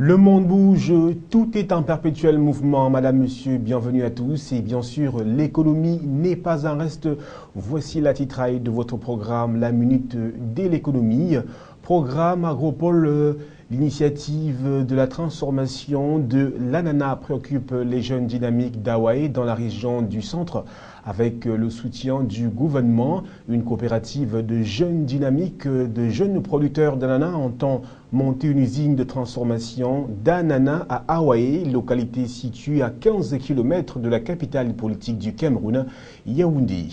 Le monde bouge, tout est en perpétuel mouvement. Madame, monsieur, bienvenue à tous. Et bien sûr, l'économie n'est pas un reste. Voici la titraille de votre programme, la minute de l'économie. Programme Agropole, l'initiative de la transformation de l'ananas préoccupe les jeunes dynamiques d'Hawaï dans la région du centre. Avec le soutien du gouvernement, une coopérative de jeunes dynamiques, de jeunes producteurs d'ananas entend monter une usine de transformation d'ananas à Hawaï, localité située à 15 km de la capitale politique du Cameroun, Yaoundé.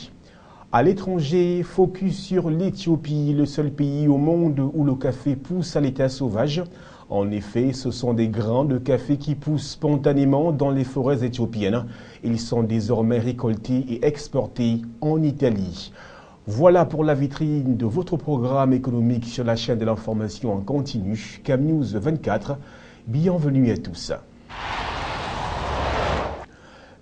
À l'étranger, focus sur l'Éthiopie, le seul pays au monde où le café pousse à l'état sauvage. En effet, ce sont des grains de café qui poussent spontanément dans les forêts éthiopiennes. Ils sont désormais récoltés et exportés en Italie. Voilà pour la vitrine de votre programme économique sur la chaîne de l'information en continu, CamNews 24. Bienvenue à tous.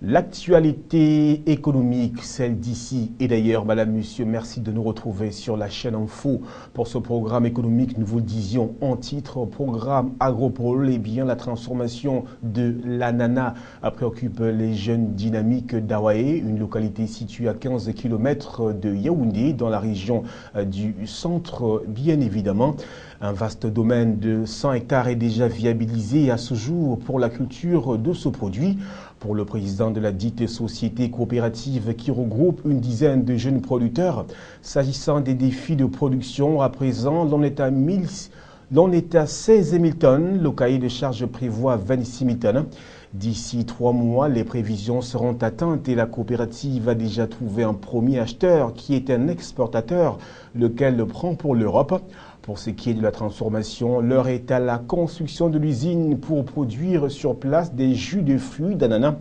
L'actualité économique, celle d'ici et d'ailleurs, madame, monsieur, merci de nous retrouver sur la chaîne Info pour ce programme économique. Nous vous le disions en titre, programme Agropole. Eh bien, la transformation de l'ananas préoccupe les jeunes dynamiques d'Hawaï, une localité située à 15 km de Yaoundé, dans la région du centre, bien évidemment. Un vaste domaine de 100 hectares est déjà viabilisé à ce jour pour la culture de ce produit. Pour le président de la dite société coopérative qui regroupe une dizaine de jeunes producteurs, s'agissant des défis de production, à présent, l'on est à 16 000 tonnes. Le cahier de charge prévoit 26 000 tonnes. D'ici 3 mois, les prévisions seront atteintes et la coopérative a déjà trouvé un premier acheteur qui est un exportateur, lequel le prend pour l'Europe. Pour ce qui est de la transformation, l'heure est à la construction de l'usine pour produire sur place des jus de fruits d'ananas.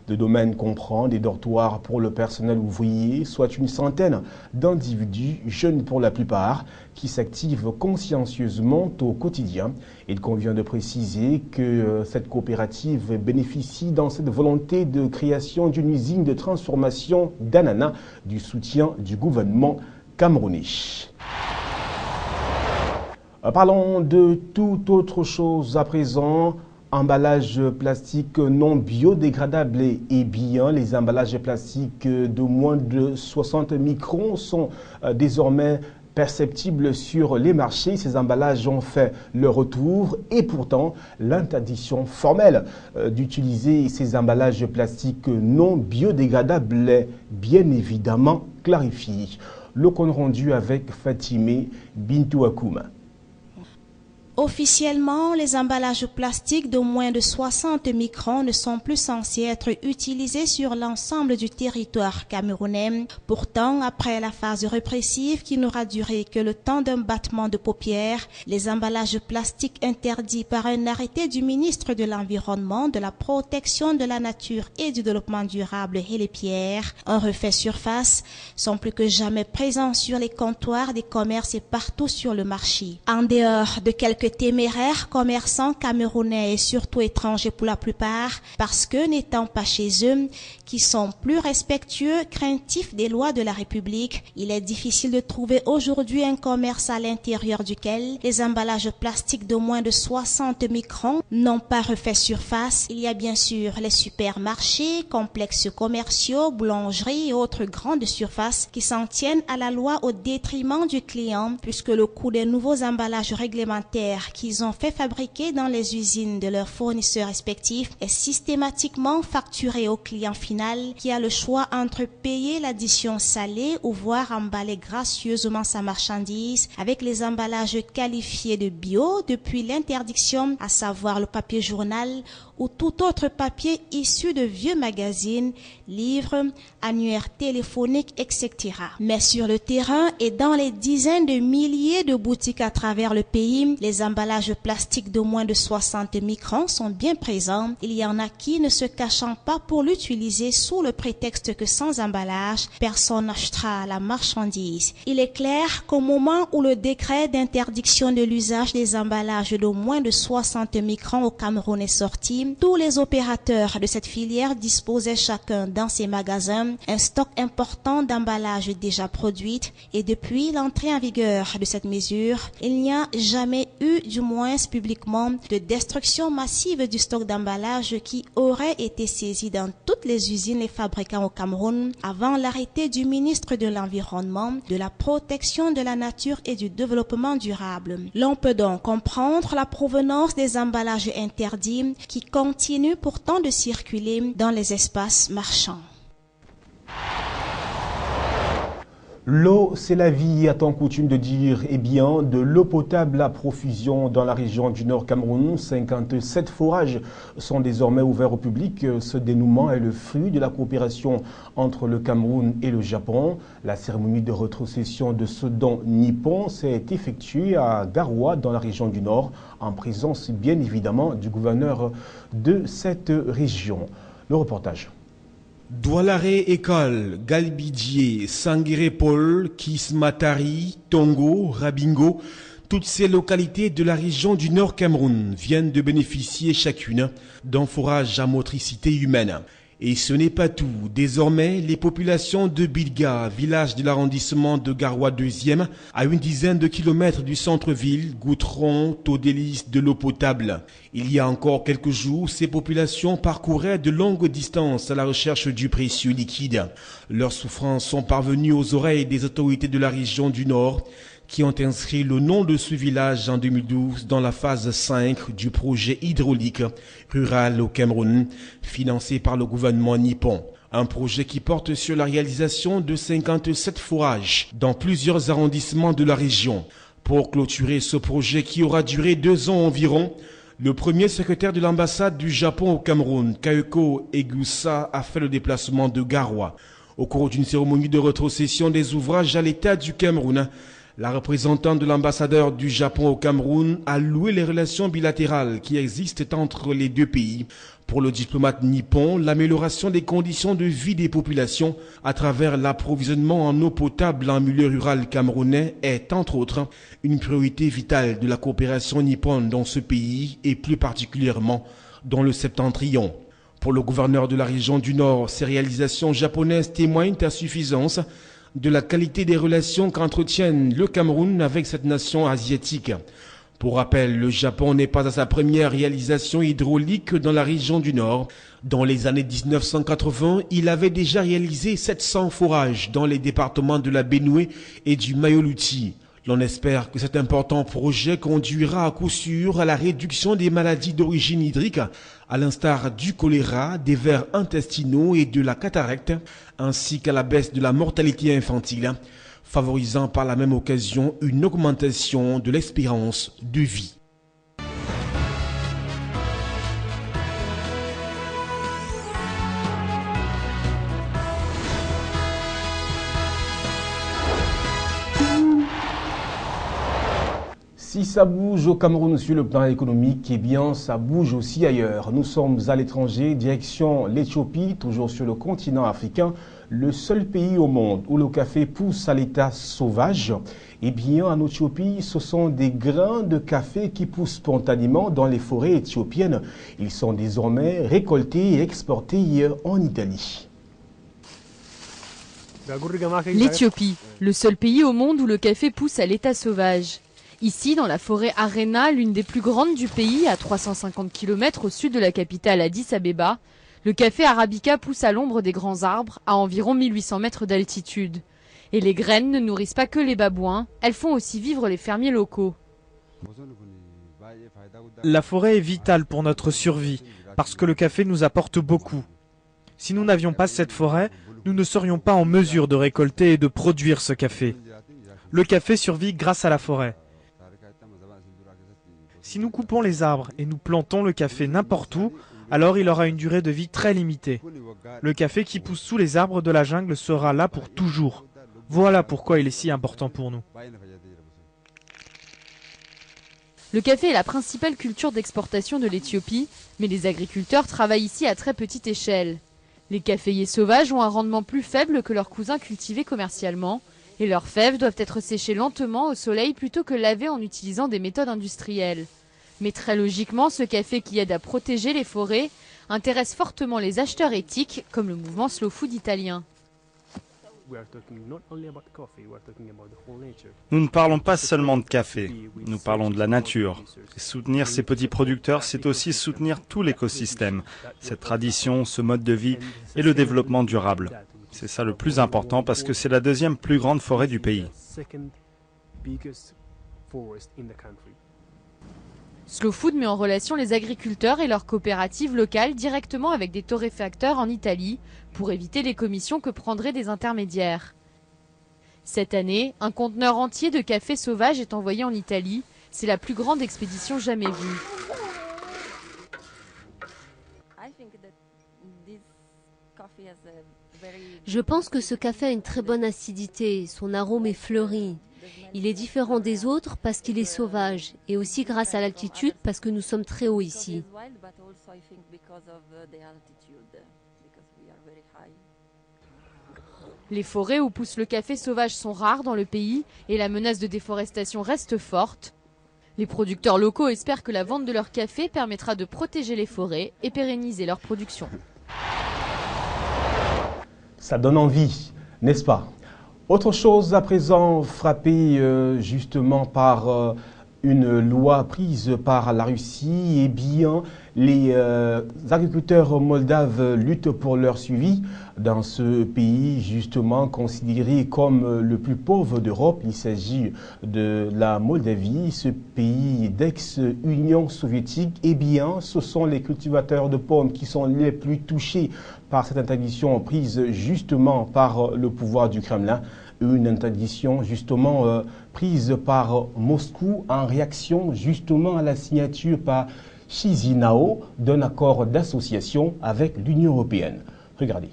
Le domaine comprend des dortoirs pour le personnel ouvrier, soit une centaine d'individus, jeunes pour la plupart, qui s'activent consciencieusement au quotidien. Il convient de préciser que cette coopérative bénéficie dans cette volonté de création d'une usine de transformation d'ananas du soutien du gouvernement camerounais. Parlons de toute autre chose à présent. Emballages plastiques non biodégradables et bien, les emballages plastiques de moins de 60 microns sont désormais perceptibles sur les marchés. Ces emballages ont fait leur retour et pourtant l'interdiction formelle d'utiliser ces emballages plastiques non biodégradables est bien évidemment clarifiée. Le compte rendu avec Fatimé Bintou Akouma. Officiellement, les emballages plastiques de moins de 60 microns ne sont plus censés être utilisés sur l'ensemble du territoire camerounais. Pourtant, après la phase répressive qui n'aura duré que le temps d'un battement de paupières, les emballages plastiques interdits par un arrêté du ministre de l'Environnement, de la Protection de la Nature et du Développement durable et les pierres, en refait surface, sont plus que jamais présents sur les comptoirs des commerces et partout sur le marché. En dehors de quelques téméraires commerçants camerounais et surtout étrangers pour la plupart, parce que n'étant pas chez eux, qui sont plus respectueux, craintifs des lois de la République, il est difficile de trouver aujourd'hui un commerce à l'intérieur duquel les emballages plastiques de moins de 60 microns n'ont pas refait surface. Il y a bien sûr les supermarchés, complexes commerciaux, boulangeries et autres grandes surfaces qui s'en tiennent à la loi au détriment du client, puisque le coût des nouveaux emballages réglementaires qu'ils ont fait fabriquer dans les usines de leurs fournisseurs respectifs est systématiquement facturé au client final qui a le choix entre payer l'addition salée ou voir emballer gracieusement sa marchandise avec les emballages qualifiés de bio depuis l'interdiction, à savoir le papier journal ou tout autre papier issu de vieux magazines, livres, annuaires téléphoniques, etc. Mais sur le terrain et dans les dizaines de milliers de boutiques à travers le pays, les emballages plastiques de moins de 60 microns sont bien présents. Il y en a qui, ne se cachant pas pour l'utiliser sous le prétexte que sans emballage, personne n'achètera la marchandise. Il est clair qu'au moment où le décret d'interdiction de l'usage des emballages de moins de 60 microns au Cameroun est sorti, tous les opérateurs de cette filière disposaient chacun dans ses magasins un stock important d'emballages déjà produits et depuis l'entrée en vigueur de cette mesure, il n'y a jamais eu plus, du moins publiquement, de destruction massive du stock d'emballage qui aurait été saisi dans toutes les usines et fabricants au Cameroun avant l'arrêté du ministre de l'Environnement, de la Protection de la Nature et du Développement durable. L'on peut donc comprendre la provenance des emballages interdits qui continuent pourtant de circuler dans les espaces marchands. L'eau, c'est la vie, a-t-on coutume de dire. Eh bien, de l'eau potable à profusion dans la région du Nord Cameroun. 57 forages sont désormais ouverts au public. Ce dénouement est le fruit de la coopération entre le Cameroun et le Japon. La cérémonie de rétrocession de ce don nippon s'est effectuée à Garoua, dans la région du Nord, en présence bien évidemment du gouverneur de cette région. Le reportage. Doualare École, Galbidjié, Sanguéré-Paul, Kismatari, Tongo, Rabingo, toutes ces localités de la région du Nord Cameroun viennent de bénéficier chacune d'un forage à motricité humaine. Et ce n'est pas tout. Désormais, les populations de Bilga, village de l'arrondissement de Garoua 2e, à une dizaine de kilomètres du centre-ville, goûteront au délice de l'eau potable. Il y a encore quelques jours, ces populations parcouraient de longues distances à la recherche du précieux liquide. Leurs souffrances sont parvenues aux oreilles des autorités de la région du Nord, qui ont inscrit le nom de ce village en 2012 dans la phase 5 du projet hydraulique rural au Cameroun, financé par le gouvernement nippon. Un projet qui porte sur la réalisation de 57 forages dans plusieurs arrondissements de la région. Pour clôturer ce projet qui aura duré 2 ans environ, le premier secrétaire de l'ambassade du Japon au Cameroun, Kaeko Egusa, a fait le déplacement de Garoua. Au cours d'une cérémonie de rétrocession des ouvrages à l'État du Cameroun, la représentante de l'ambassadeur du Japon au Cameroun a loué les relations bilatérales qui existent entre les deux pays. Pour le diplomate nippon, l'amélioration des conditions de vie des populations à travers l'approvisionnement en eau potable en milieu rural camerounais est, entre autres, une priorité vitale de la coopération nippone dans ce pays et plus particulièrement dans le septentrion. Pour le gouverneur de la région du Nord, ces réalisations japonaises témoignent à suffisance de la qualité des relations qu'entretiennent le Cameroun avec cette nation asiatique. Pour rappel, le Japon n'est pas à sa première réalisation hydraulique dans la région du Nord. Dans les années 1980, il avait déjà réalisé 700 forages dans les départements de la Benue et du Mayoluti. L'on espère que cet important projet conduira à coup sûr à la réduction des maladies d'origine hydrique, à l'instar du choléra, des vers intestinaux et de la cataracte, ainsi qu'à la baisse de la mortalité infantile, favorisant par la même occasion une augmentation de l'espérance de vie. Si ça bouge au Cameroun sur le plan économique, eh bien ça bouge aussi ailleurs. Nous sommes à l'étranger, direction l'Éthiopie, toujours sur le continent africain, le seul pays au monde où le café pousse à l'état sauvage. Eh bien en Éthiopie, ce sont des grains de café qui poussent spontanément dans les forêts éthiopiennes. Ils sont désormais récoltés et exportés en Italie. L'Éthiopie, le seul pays au monde où le café pousse à l'état sauvage. Ici, dans la forêt Arena, l'une des plus grandes du pays, à 350 km au sud de la capitale Addis Abeba, le café arabica pousse à l'ombre des grands arbres, à environ 1800 mètres d'altitude. Et les graines ne nourrissent pas que les babouins, elles font aussi vivre les fermiers locaux. La forêt est vitale pour notre survie, parce que le café nous apporte beaucoup. Si nous n'avions pas cette forêt, nous ne serions pas en mesure de récolter et de produire ce café. Le café survit grâce à la forêt. Si nous coupons les arbres et nous plantons le café n'importe où, alors il aura une durée de vie très limitée. Le café qui pousse sous les arbres de la jungle sera là pour toujours. Voilà pourquoi il est si important pour nous. Le café est la principale culture d'exportation de l'Éthiopie, mais les agriculteurs travaillent ici à très petite échelle. Les caféiers sauvages ont un rendement plus faible que leurs cousins cultivés commercialement, et leurs fèves doivent être séchées lentement au soleil plutôt que lavées en utilisant des méthodes industrielles. Mais très logiquement, ce café qui aide à protéger les forêts intéresse fortement les acheteurs éthiques, comme le mouvement Slow Food italien. Nous ne parlons pas seulement de café, nous parlons de la nature. Et soutenir ces petits producteurs, c'est aussi soutenir tout l'écosystème, cette tradition, ce mode de vie et le développement durable. C'est ça le plus important parce que c'est la deuxième plus grande forêt du pays. Slow Food met en relation les agriculteurs et leurs coopératives locales directement avec des torréfacteurs en Italie pour éviter les commissions que prendraient des intermédiaires. Cette année, un conteneur entier de café sauvage est envoyé en Italie. C'est la plus grande expédition jamais vue. Je pense que ce café a une très bonne acidité, son arôme est fleuri. Il est différent des autres parce qu'il est sauvage et aussi grâce à l'altitude parce que nous sommes très haut ici. Les forêts où pousse le café sauvage sont rares dans le pays et la menace de déforestation reste forte. Les producteurs locaux espèrent que la vente de leur café permettra de protéger les forêts et pérenniser leur production. Ça donne envie, n'est-ce pas? Autre chose à présent frappée justement par une loi prise par la Russie, eh bien les agriculteurs moldaves luttent pour leur suivi dans ce pays justement considéré comme le plus pauvre d'Europe. Il s'agit de la Moldavie, ce pays d'ex-Union soviétique. Eh bien, ce sont les cultivateurs de pommes qui sont les plus touchés par cette interdiction prise justement par le pouvoir du Kremlin. Une interdiction justement prise par Moscou en réaction justement à la signature par Chisinau d'un accord d'association avec l'Union européenne. Regardez.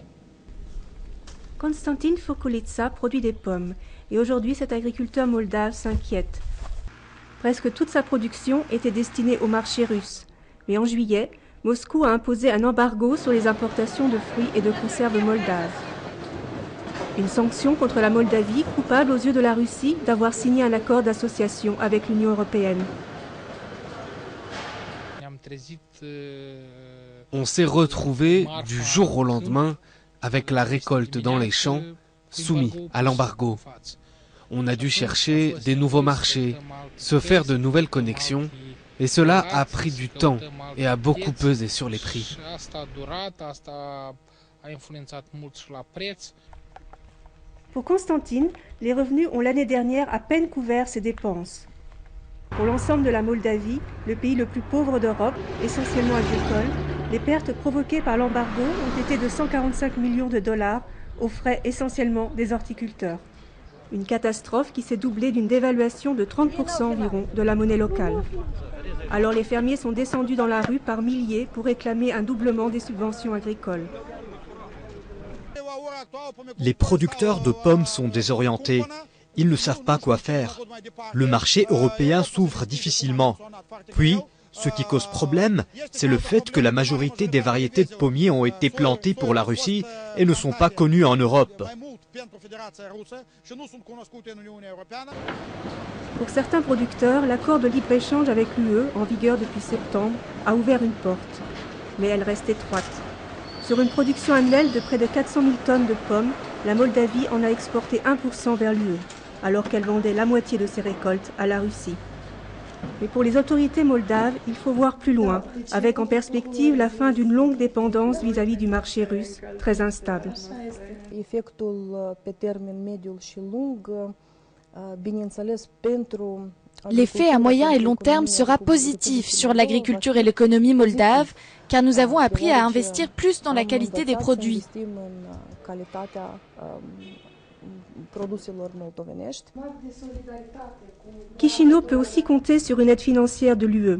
Konstantin Fokulitsa produit des pommes et aujourd'hui cet agriculteur moldave s'inquiète. Presque toute sa production était destinée au marché russe. Mais en juillet, Moscou a imposé un embargo sur les importations de fruits et de conserves moldaves. Une sanction contre la Moldavie, coupable aux yeux de la Russie d'avoir signé un accord d'association avec l'Union européenne. On s'est retrouvés du jour au lendemain avec la récolte dans les champs, soumis à l'embargo. On a dû chercher des nouveaux marchés, se faire de nouvelles connexions, et cela a pris du temps et a beaucoup pesé sur les prix. Pour Constantine, les revenus ont l'année dernière à peine couvert ses dépenses. Pour l'ensemble de la Moldavie, le pays le plus pauvre d'Europe, essentiellement agricole, les pertes provoquées par l'embargo ont été de 145 millions de dollars, aux frais essentiellement des horticulteurs. Une catastrophe qui s'est doublée d'une dévaluation de 30% environ de la monnaie locale. Alors les fermiers sont descendus dans la rue par milliers pour réclamer un doublement des subventions agricoles. Les producteurs de pommes sont désorientés. Ils ne savent pas quoi faire. Le marché européen s'ouvre difficilement. Puis, ce qui cause problème, c'est le fait que la majorité des variétés de pommiers ont été plantées pour la Russie et ne sont pas connues en Europe. Pour certains producteurs, l'accord de libre-échange avec l'UE, en vigueur depuis septembre, a ouvert une porte. Mais elle reste étroite. Sur une production annuelle de près de 400 000 tonnes de pommes, la Moldavie en a exporté 1% vers l'UE, alors qu'elle vendait la moitié de ses récoltes à la Russie. Mais pour les autorités moldaves, il faut voir plus loin, avec en perspective la fin d'une longue dépendance vis-à-vis du marché russe, très instable. L'effet à moyen et long terme sera positif sur l'agriculture et l'économie moldave, car nous avons appris à investir plus dans la qualité des produits. Chisinau peut aussi compter sur une aide financière de l'UE.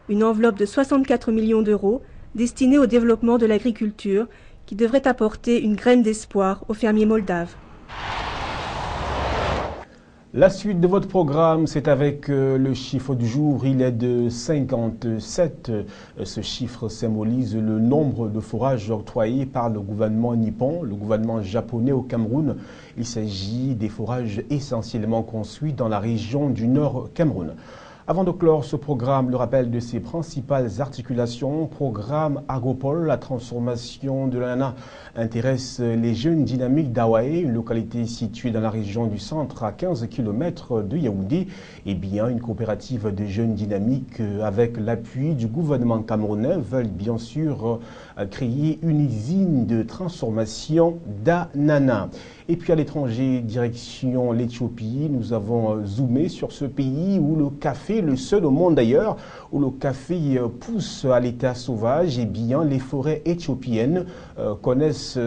Une enveloppe de 64 millions d'euros destinée au développement de l'agriculture qui devrait apporter une graine d'espoir aux fermiers moldaves. La suite de votre programme, c'est avec le chiffre du jour. Il est de 57. Ce chiffre symbolise le nombre de forages octroyés par le gouvernement nippon, le gouvernement japonais au Cameroun. Il s'agit des forages essentiellement construits dans la région du Nord Cameroun. Avant de clore ce programme, le rappel de ses principales articulations. Programme Agropole, la transformation de l'ananas intéresse les jeunes dynamiques d'Awaé, une localité située dans la région du centre à 15 km de Yaoundé. Eh bien, une coopérative de jeunes dynamiques avec l'appui du gouvernement camerounais veulent bien sûr créer une usine de transformation d'ananas. Et puis à l'étranger, direction l'Éthiopie, nous avons zoomé sur ce pays où le café, le seul au monde d'ailleurs, où le café pousse à l'état sauvage. Eh bien, les forêts éthiopiennes connaissent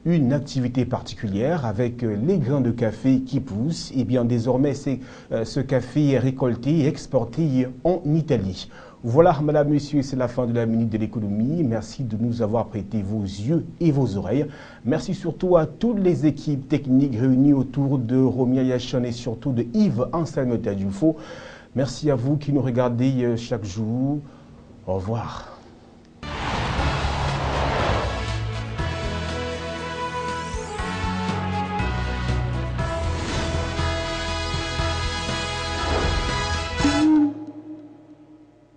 une activité particulière avec les grains de café qui poussent. Et bien, désormais, ce café est récolté et exporté en Italie. Voilà, madame, monsieur, c'est la fin de la Minute de l'économie. Merci de nous avoir prêté vos yeux et vos oreilles. Merci surtout à toutes les équipes techniques réunies autour de Romia Yachon et surtout de Yves Anselme Tadjufo. Merci à vous qui nous regardez chaque jour. Au revoir.